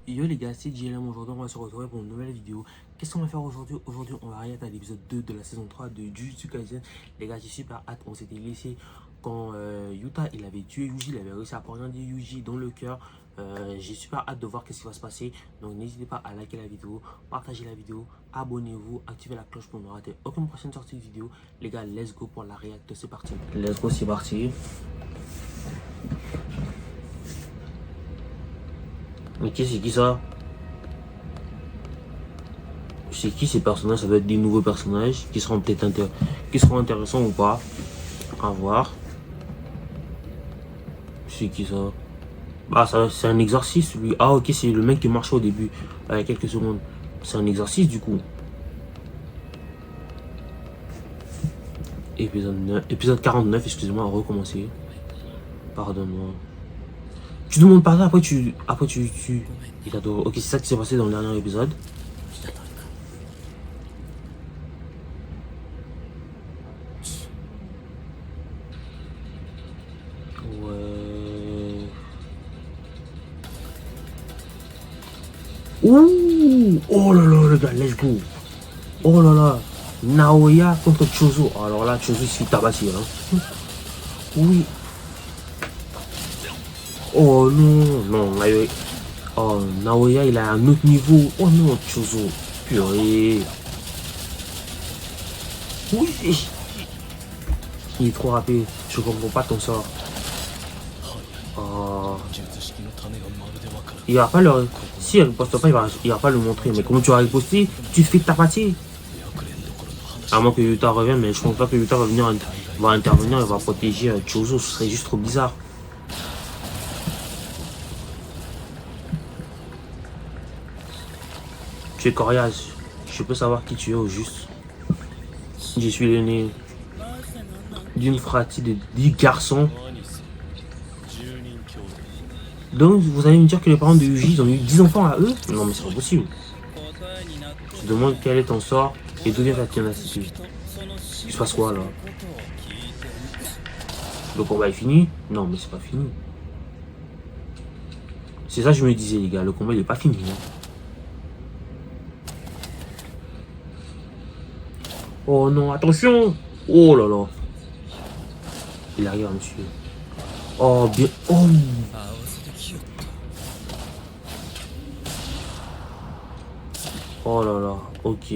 Yo les gars, c'est JLM. Aujourd'hui on va se retrouver pour une nouvelle vidéo. Qu'est-ce qu'on va faire aujourd'hui? Aujourd'hui on va regarder à l'épisode 2 de la saison 3 de Jujutsu Kaisen. Les gars, j'ai super hâte. On s'était laissé quand Yuta il avait tué Yuji, il avait réussi à poignarder Yuji dans le cœur. J'ai super hâte de voir qu'est-ce qui va se passer. Donc n'hésitez pas à liker la vidéo, partager la vidéo, abonnez-vous, activez la cloche pour ne rater aucune prochaine sortie de vidéo. Les gars, let's go pour la réacte, c'est parti. Let's go, c'est parti. Mais qu'est-ce qui ça? C'est qui ces personnages? Ça doit être des nouveaux personnages qui seront peut-être qui seront intéressants ou pas. À voir. C'est qui ça? Ah, ça c'est un exercice lui. Ah ok, c'est le mec qui marchait au début. Il y a quelques secondes. C'est un exercice du coup. Épisode 49, excusez-moi, à recommencer. Pardonne-moi. Tu demandes pardon, après tu. Il adore. Ok, c'est ça qui s'est passé dans le dernier épisode. Ouais. Ouh! Oh là là, les gars, let's go! Oh là là! Naoya contre Chozo. Alors là, Chozo s'est tabassé. Hein. Oui. Oh non, non, oh, Naoya il a un autre niveau. Oh non, Chozo. Purée. Oui. Il est trop rapide. Je comprends pas ton sort. Oh. Il va pas le. Si elle riposte pas, il va pas le montrer. Mais comment tu vas riposter? Tu te fais tabater. À moins que Yuta revienne, mais je pense pas que Yuta va intervenir et va protéger Chozo. Ce serait juste trop bizarre. Tu es coriace. Je peux savoir qui tu es au juste. Je suis l'aîné d'une fratrie de 10 garçons. Donc vous allez me dire que les parents de Yuji, ils ont eu 10 enfants à eux? Non mais c'est pas possible. Je te demande quel est ton sort et d'où vient ta ténacité. Il se passe quoi là? Le combat est fini? Non mais c'est pas fini. C'est ça que je me disais les gars, le combat il est pas fini. Hein. Oh non, attention! Oh là là. Il arrive à me tuer. Oh bien. Oh. Oh là là, ok.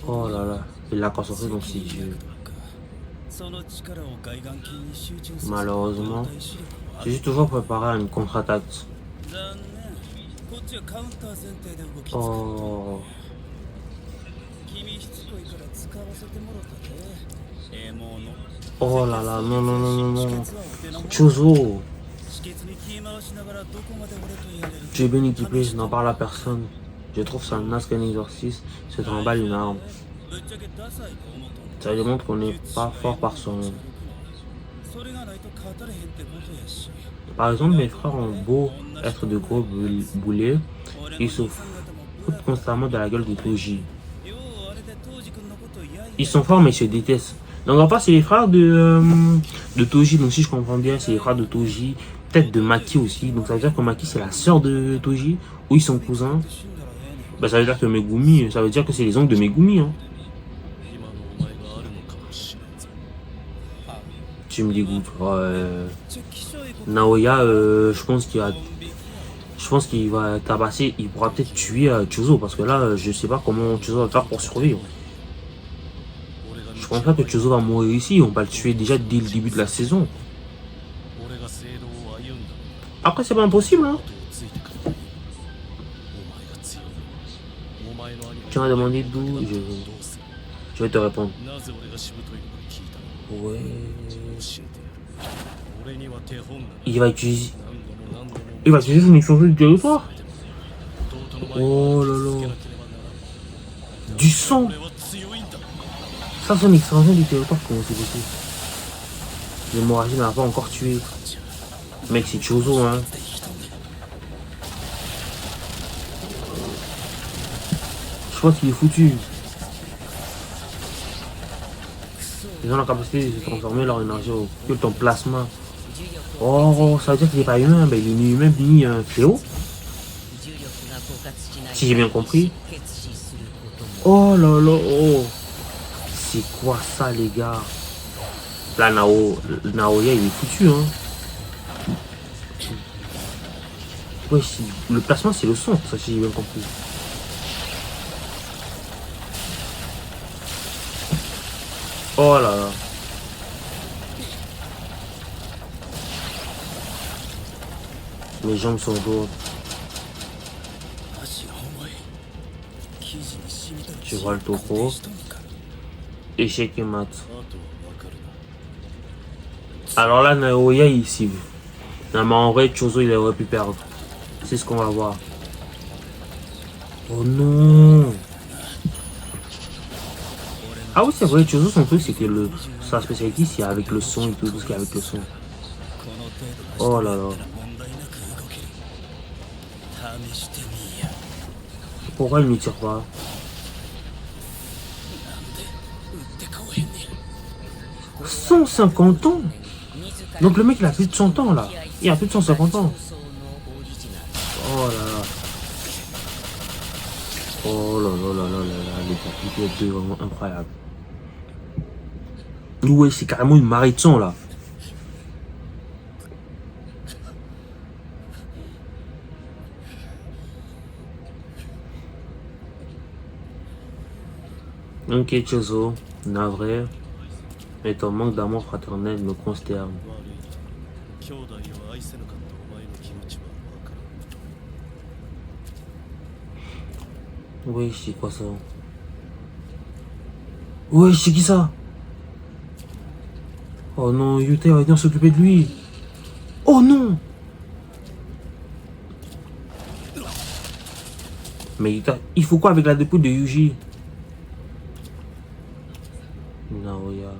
Oh là là, il l'a concentré dans ses yeux. Malheureusement, je suis toujours préparé à une contre-attaque. Oh. Oh là là, non, non, non, non, non. Chozo. Tu es bien équipé, je n'en parle à personne. Je trouve ça naze qu'un exorciste se trimballe une arme. Ça démontre qu'on n'est pas fort par soi-même. Par exemple, mes frères ont beau être de gros boulets, ils se foutent constamment de la gueule de Toji. Ils sont forts mais ils se détestent. Donc en fait c'est les frères de Toji, donc si je comprends bien c'est les frères de Toji, peut-être de Maki aussi, donc ça veut dire que Maki c'est la sœur de Toji, ou ils sont cousins. Bah ça veut dire que Megumi, ça veut dire que c'est les oncles de Megumi. Hein. Tu me dégoûtes. Naoya, je pense qu'il va tabasser, il pourra peut-être tuer Chozo parce que là je sais pas comment Chozo va faire pour survivre. Je pense pas que Chozo va mourir ici, on va le tuer déjà dès le début de la saison. Après c'est pas impossible hein. Tu m'as demandé d'où je vais te répondre. Ouais. Il va utiliser son extension du territoire. Oh là là. Du sang. Ça son extension du territoire, comment c'est possible? L'hémorragie n'a pas encore tué. Mec c'est Chozo hein. Je pense qu'il est foutu. Ils ont la capacité de se transformer leur énergie au culte en plasma. Oh, ça veut dire qu'il n'est pas humain, ben, il est ni humain ni fléau. Si j'ai bien compris. Oh là là, oh. C'est quoi ça, les gars? Là, Naoya, il est foutu, hein. Ouais, le placement, c'est le son, ça, si j'ai bien compris. Oh là là. Mes jambes sont lourdes. Tu vois le topo. Échec et mat. Alors là, Naoya, ici. Non, mais en vrai, Chozo, il aurait pu perdre. C'est ce qu'on va voir. Oh non. Ah oui, c'est vrai, Chozo, son truc, c'est que sa spécialité, c'est avec le son et tout ce qui est avec le son. Oh là là. Pourquoi il ne tire pas? « 150 ans. Donc le mec, il a plus de 100 ans, là. Il a plus de 150 ans. Oh là là. Oh là là là là là là. Les épisodes vraiment incroyables. Ouais, c'est carrément une marée de sang, là. Ok, Chozo, navré, mais ton manque d'amour fraternel me consterne. Oui, c'est quoi ça? Oui, c'est qui ça? Oh non, Yuta va venir s'occuper de lui. Oh non! Mais Yuta, il faut quoi avec la dépouille de Yuji? Naoya.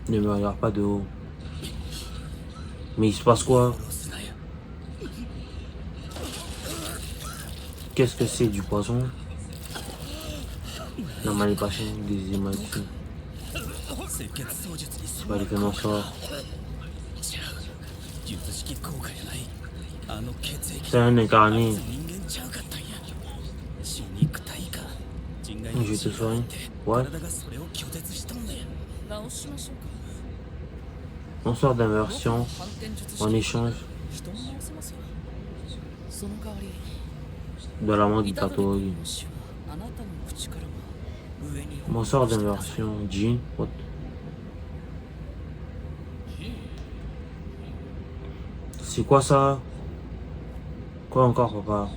Ne me regarde pas de haut. Mais il se passe quoi? Qu'est-ce que c'est, du poison? La manipulation des émotions. C'est pas l'effet m'en sort. C'est un incarné. Je te soigne. Ouais. On sort d'inversion en échange de la main du Tatori. On sort d'inversion. Jean. What? C'est quoi ça? Quoi encore, papa?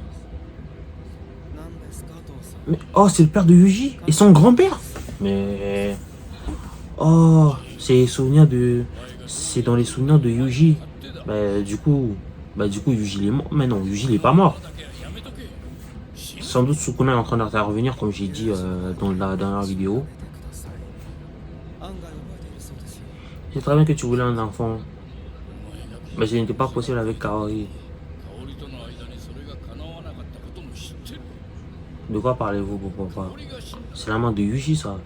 Mais, oh, c'est le père de Yuji et son grand-père. Mais oh, c'est souvenirs de, c'est dans les souvenirs de Yuji. Du coup, Yuji il est mort. Mais non, Yuji il est pas mort. Sans doute Sukuna est en train d'intervenir, comme j'ai dit dans la dernière vidéo. C'est très bien que tu voulais un enfant, mais ce n'était pas possible avec Kaori. De quoi parlez-vous, papa? C'est la main de Yuji, ça.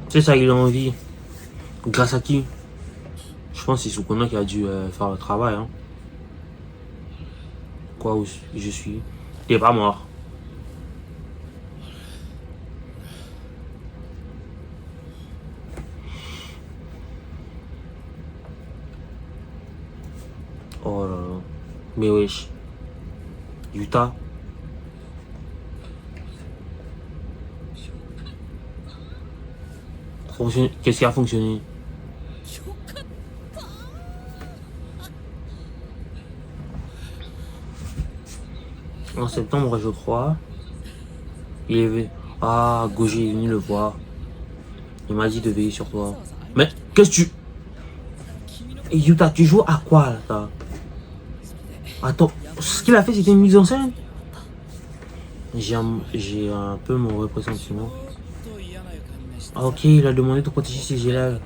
C'est ça, il a envie. Grâce à qui? Je pense que c'est Sukuna qui a dû faire le travail. Hein. Quoi, où je suis? Il est pas mort. Oh là là. Mais wesh. Yuta. Qu'est-ce qui a fonctionné? En septembre, je crois, il est venu. Ah, Goji est venu le voir. Il m'a dit de veiller sur toi. Mais qu'est-ce que tu... Yuta, tu joues à quoi là? Attends, ce qu'il a fait, c'était une mise en scène? J'ai un peu mon pressentiment. Ah, ok, il a demandé de protéger ses élèves.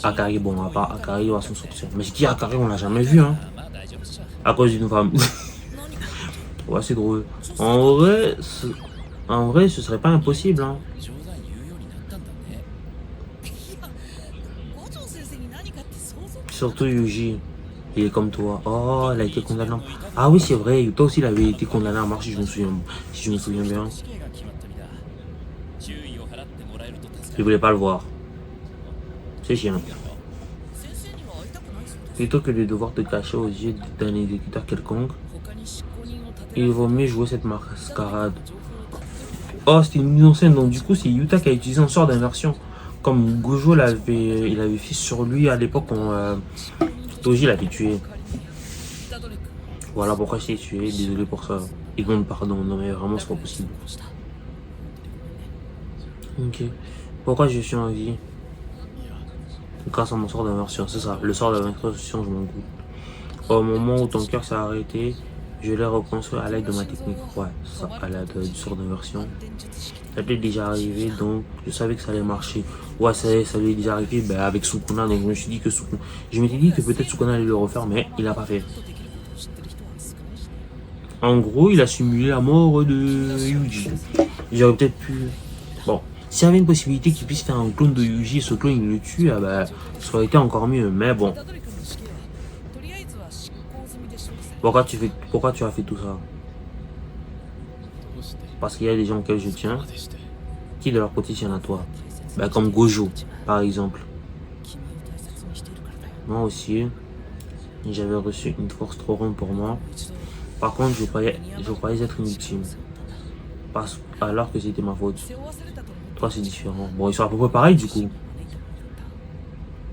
Akari, bon, à part Akari, il va s'en sortir. Mais c'est qui Akari, on l'a jamais vu, hein. À cause d'une femme. Ouais, c'est drôle. En vrai, ce serait pas impossible, hein. Surtout Yuji. Il est comme toi. Oh, il a été condamné. Ah oui, c'est vrai. Yuta aussi, il avait été condamné à mort, si je me souviens bien. Il voulait pas le voir. C'est chiant. Plutôt que de devoir te cacher aux yeux d'un exécuteur quelconque, il vaut mieux jouer cette mascarade. Oh, c'était une mise en scène. Donc du coup, c'est Yuta qui a utilisé un sort d'inversion. Comme Gojo il avait fait sur lui à l'époque quand Toji l'avait tué. Voilà pourquoi je t'ai tué. Désolé pour ça. Et demande pardon. Non mais vraiment c'est pas possible. Ok. Pourquoi je suis en vie? Grâce à mon sort d'inversion. C'est ça. Le sort d'inversion, je m'en goûte. Au moment où ton cœur s'est arrêté, je l'ai reconstruit à l'aide de ma technique. Ouais, ça, à l'aide du sort d'inversion. Ça t'est déjà arrivé, donc je savais que ça allait marcher. Ouais, ça lui est déjà arrivé avec Sukuna, donc je me suis dit que je m'étais dit que peut-être Sukuna allait le refaire, mais il l'a pas fait. En gros, il a simulé la mort de Yuji. J'aurais peut-être pu... Bon, s'il y avait une possibilité qu'il puisse faire un clone de Yuji, ce clone il le tue, ça aurait été encore mieux, mais bon. Pourquoi tu as fait tout ça? Parce qu'il y a des gens auxquels je tiens, qui de leur côté tiennent à toi. Comme Gojo, par exemple. Moi aussi, j'avais reçu une force trop grande pour moi. Par contre, je croyais être une victime. Alors que c'était ma faute. Toi, c'est différent. Bon, ils sont à peu près pareils, du coup.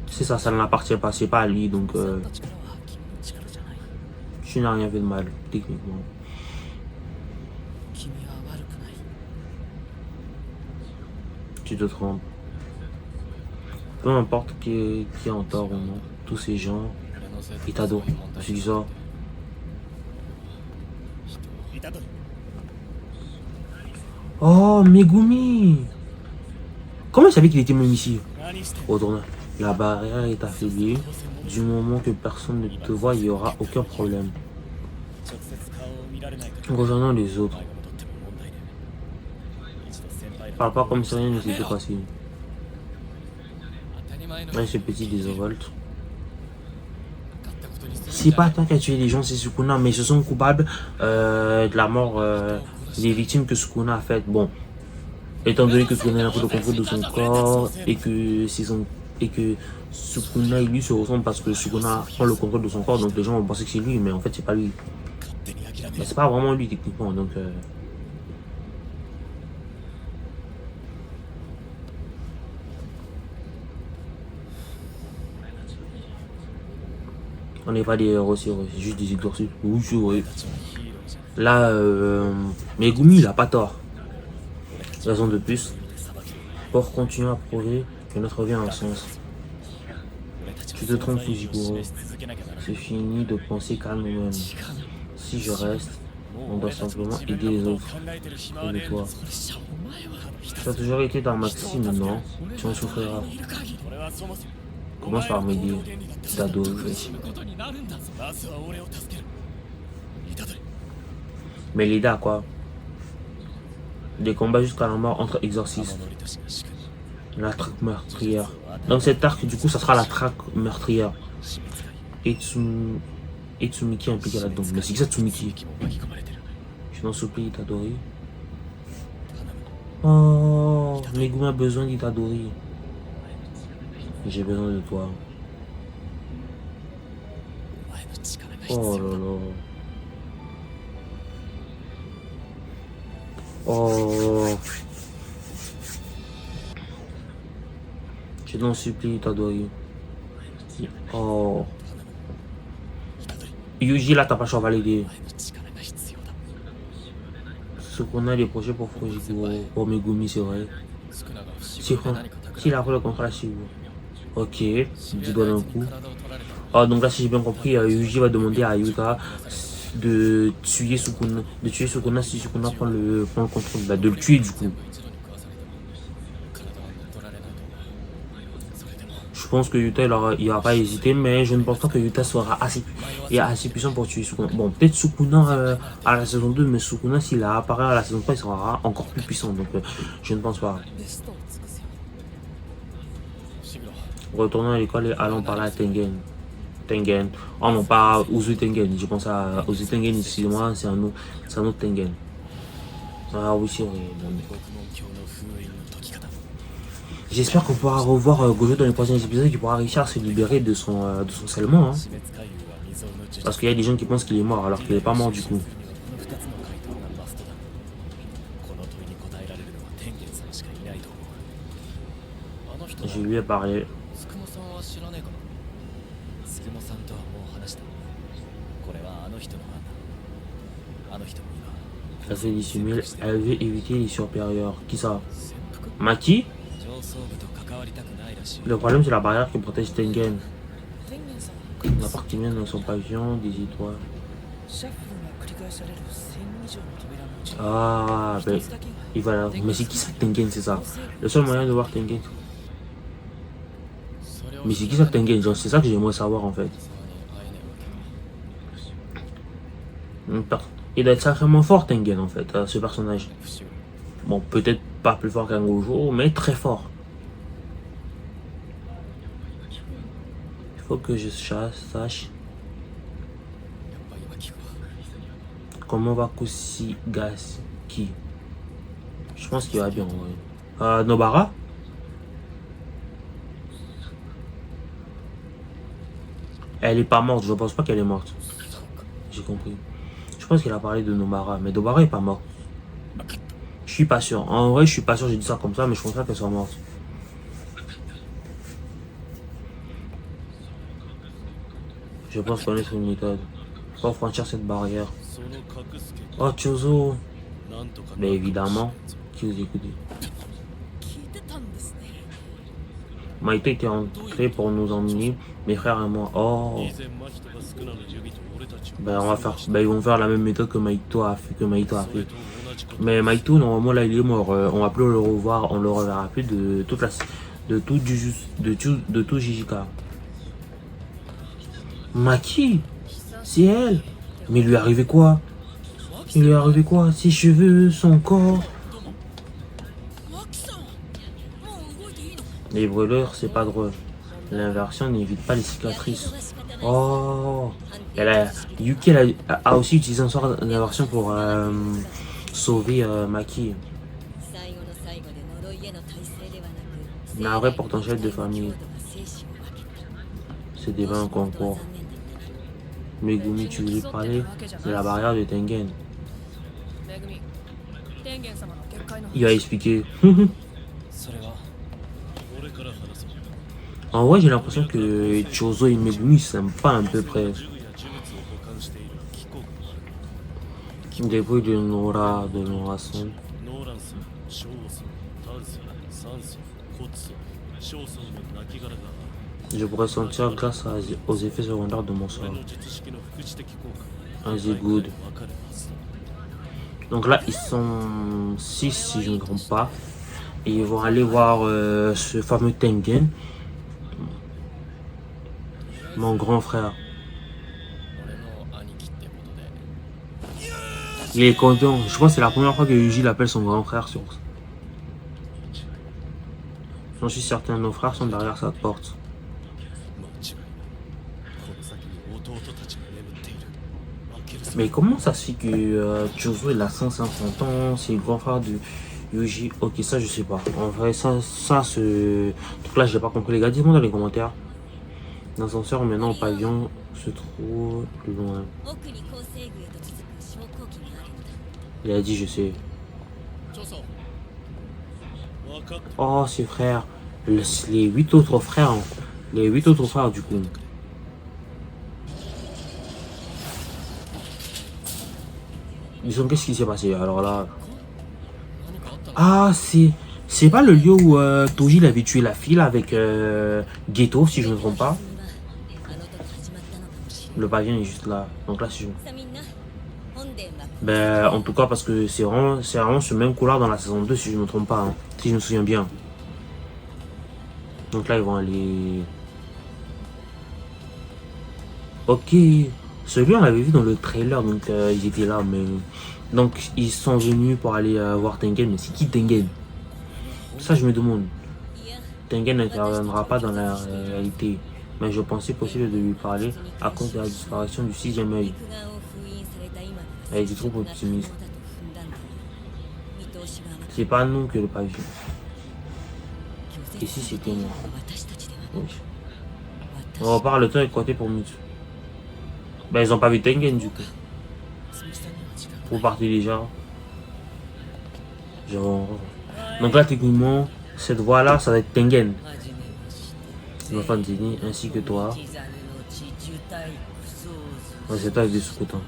C'est ça, ça ne l'appartient pas, c'est pas à lui, donc... tu n'as rien fait de mal, techniquement. Tu te trompes. Peu importe qui est en tort ou non, tous ces gens, ils t'adorent. Je dis ça. Oh, Megumi! Comment il savait qu'il était même ici? Retourne. La barrière est affaiblie. Du moment que personne ne te voit, il n'y aura aucun problème. Rejoignons les autres. Parle pas comme si rien ne s'était passé. Ouais, ce petit désinvolte. C'est pas toi qui as tué les gens, c'est Sukuna, mais ils se sont coupables de la mort des victimes que Sukuna a faites. Bon, étant donné que Sukuna a pris le contrôle de son corps et que Sukuna et lui se ressemblent parce que Sukuna prend le contrôle de son corps, donc les gens vont penser que c'est lui, mais en fait c'est pas lui. Mais c'est pas vraiment lui techniquement, donc... On n'est pas des héros, c'est juste des exorcistes. Oui, c'est vrai. Là, Megumi, il a pas tort. Raison de plus pour continuer à prouver que notre vie a un sens. Tu te trompes, Fujiguro. C'est fini de penser qu'à nous-mêmes. Si je reste, on doit simplement aider les autres. Et de toi. Tu as toujours été dans Maxime, non? Tu en souffriras. Commence par m'aider. T'adorer. Mais l'aider à quoi? Des combats jusqu'à la mort entre exorcistes. La traque meurtrière. Donc cet arc, du coup, ça sera la traque meurtrière. Et Tsumiki est impliqué là-dedans. Mais c'est qui ça, Tsumiki? Je t'en supplie, Itadori. Oh, Megumi a besoin d'Itadori. J'ai besoin de toi. Oh là là. Oh. Je t'en supplie, Itadori. Oh. Yuji, là, t'as pas le choix, va l'aider. Ce qu'on a des projets pour Fujiguro, pour Megumi, c'est vrai. S'il a pris le contrat, c'est vous. Ok, du doigt d'un coup. Ah, donc là, si j'ai bien compris, Yuji va demander à Yuta de tuer Sukuna si Sukuna prend le contrôle, de le tuer du coup. Je pense que Yuta il aura pas hésité, mais je ne pense pas que Yuta sera assez puissant pour tuer Sukuna. Bon, peut-être Sukuna à la saison 2, mais Sukuna s'il apparaît à la saison 3, il sera encore plus puissant, donc je ne pense pas. Retournons à l'école et allons parler à Tengen. Tengen. Oh non, pas Uzu Tengen, je pense à Uzu Tengen, excusez-moi, c'est un autre Tengen. Ah oui, c'est vrai. J'espère qu'on pourra revoir Gojo dans les prochains épisodes, qu'il pourra réussir à se libérer de son scellement. Hein. Parce qu'il y a des gens qui pensent qu'il est mort alors qu'il n'est pas mort du coup. Je lui ai parlé. Elle fait dissimuler, elle veut éviter les supérieurs. Qui ça? Maki? Le problème c'est la barrière qui protège Tengen. La part qui vient dans son pavillon, des étoiles. Ah, ben, il va là. Mais c'est qui ça Tengen, c'est ça? Le seul moyen de voir Tengen. Mais c'est qui ça Tengen? C'est ça que j'aimerais savoir en fait. Il doit être sacrément fort Tengen en fait, ce personnage. Bon, peut-être pas plus fort qu'un Gojo, mais très fort. Il faut que je sache comment va Kushigaki. Je pense qu'il va bien. Ouais. Nobara? Elle est pas morte, je pense pas qu'elle est morte. J'ai compris. Je pense qu'il a parlé de Nobara, mais Nobara est pas morte. Je suis pas sûr. En vrai, je suis pas sûr, j'ai dit ça comme ça, mais je pense pas qu'elle soit morte. Je pense connaître une méthode pour franchir cette barrière. Oh, Chozo. Mais évidemment, qui vous écoutez. Maito était entré pour nous emmener, mes frères et moi. Oh. Ben, ils vont faire la même méthode que Maito a fait. Mais Maito, normalement, là, il est mort. On va plus le revoir, on le reverra plus de tout Jijika. Maki, c'est elle. Mais il lui est arrivé quoi? Ses cheveux, son corps. Les brûleurs, c'est pas drôle. L'inversion n'évite pas les cicatrices. Oh, Yuki a aussi utilisé un sort d'inversion pour sauver Maki. Un vrai potentiel de famille. C'est déjà un concours. Megumi, tu voulais parler de la barrière de Tengen. Il a expliqué. En vrai, j'ai l'impression que Chozo et Megumi s'aiment pas à peu près. Des bruits de Nora son. Je pourrais sentir grâce aux effets secondaires de mon sort. Un good. Donc là, ils sont 6 si je ne me trompe pas. Et ils vont aller voir ce fameux Tengen. Mon grand frère. Il est content. Je pense que c'est la première fois que Yuji l'appelle son grand frère sur. J'en suis certain, nos frères sont derrière sa porte. Mais comment ça se fait que Chozo il a 150 ans, c'est le grand frère de Yuji? Ok, ça je sais pas. En vrai, ce truc-là, je n'ai pas compris. Les gars, dites-moi dans les commentaires. L'ascenseur maintenant au pavillon se trouve plus loin. Il a dit, je sais. Oh, ses frères. Les 8 autres frères. Les 8 autres frères, du coup. Disons, qu'est-ce qui s'est passé? Alors là. Ah, c'est pas le lieu où Toji il avait tué la fille avec Geto, si je ne me trompe pas. Le pavillon est juste là. Donc là, si je... Ben, en tout cas, parce que c'est vraiment ce même couloir dans la saison 2, si je ne me trompe pas. Hein, si je me souviens bien. Donc là, ils vont aller Ok, celui on l'avait vu dans le trailer, donc ils étaient là, mais... Donc ils sont venus pour aller voir Tengen, mais c'est qui Tengen? Ça je me demande. Tengen n'interviendra pas dans la réalité, mais je pensais possible de lui parler à cause de la disparition du sixième œil. Elle était trop optimiste. C'est pas nous que le pavillon. Et si c'était moi? Oui. On repart le temps est compté pour Mitsu. Ben ils ont pas vu Tengen du coup. Vous partez déjà. Genre... Donc là techniquement, cette voie là ça va être Tengen. L'enfant de Zini ainsi que toi. Ouais, c'est toi avec des sous-coutins.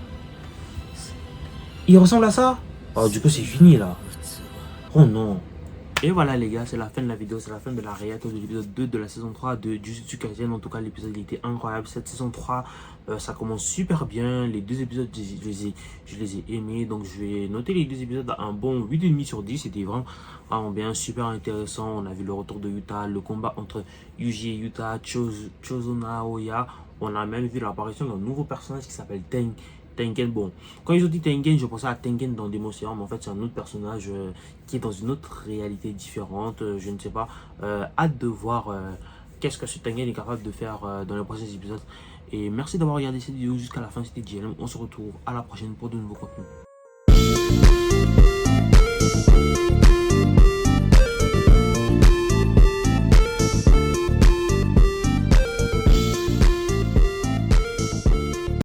Il ressemble à ça? Oh du coup c'est fini là. Oh non. Et voilà les gars, c'est la fin de la vidéo, c'est la fin de la réaction de l'épisode 2 de la saison 3 de Jujutsu Kaisen. En tout cas l'épisode il était incroyable, cette saison 3 ça commence super bien, les deux épisodes je les ai aimés. Donc je vais noter les deux épisodes à un bon 8,5 sur 10, c'était vraiment bien, super intéressant. On a vu le retour de Yuta, le combat entre Yuji et Yuta, Chozuna Aoya. On a même vu l'apparition d'un nouveau personnage qui s'appelle Tengen. Bon, quand ils ont dit Tengen, je pensais à Tengen dans Demon Slayer, mais en fait c'est un autre personnage qui est dans une autre réalité différente, je ne sais pas. Hâte de voir qu'est-ce que ce Tengen est capable de faire dans les prochains épisodes. Et merci d'avoir regardé cette vidéo jusqu'à la fin, c'était JLM. On se retrouve à la prochaine pour de nouveaux contenus.